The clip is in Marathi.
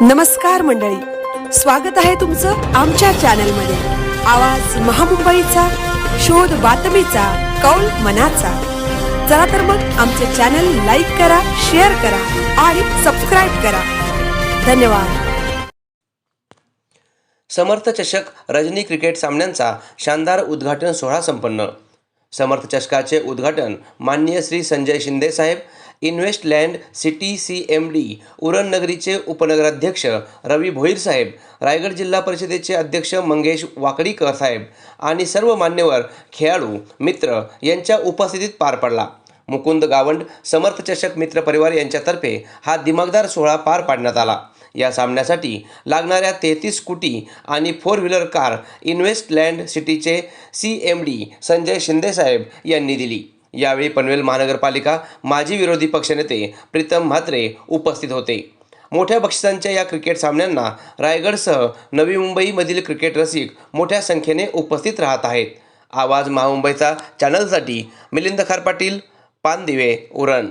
नमस्कार मंडळी, स्वागत आहे तुमचं आमच्या चॅनलमध्ये। आवाज महामुंबईचा, शोध बातमीचा, कौल मनाचा। चला तर मग आमचे चॅनल लाईक करा, शेअर करा आणि सबस्क्राइब करा। धन्यवाद। समर्थ चषक रजनी क्रिकेट सामन्यांचा शानदार उद्घाटन सोहळा संपन्न। समर्थ चषकाचे उद्घाटन माननीय श्री संजय शिंदे साहेब, इन्व्हेस्टलँड सिटी CMD उरण नगरीचे उपनगराध्यक्ष रवी भोईर साहेब, रायगड जिल्हा परिषदेचे अध्यक्ष मंगेश वाकडीकर साहेब आणि सर्व मान्यवर, खेळाडू मित्र यांच्या उपस्थितीत पार पडला। मुकुंद गावंड समर्थ चषक मित्र परिवार यांच्यातर्फे हा दिमागदार सोहळा पार पाडण्यात आला। या सामन्यासाठी लागणाऱ्या 33 स्कूटी आणि 4 व्हीलर कार इन्व्हेस्टलँड सिटीचे CMD संजय शिंदे साहेब यांनी दिली। यावेळी पनवेल महानगरपालिका माजी विरोधी पक्षनेते प्रीतम म्हात्रे उपस्थित होते। मोठ्या बक्षिसांच्या या क्रिकेट सामन्यांना रायगडसह नवी मुंबईमधील क्रिकेट रसिक मोठ्या संख्येने उपस्थित राहत आहेत। आवाज महामुंबईचा चॅनलसाठी मिलिंद खार पाटील, पानदिवे, उरण।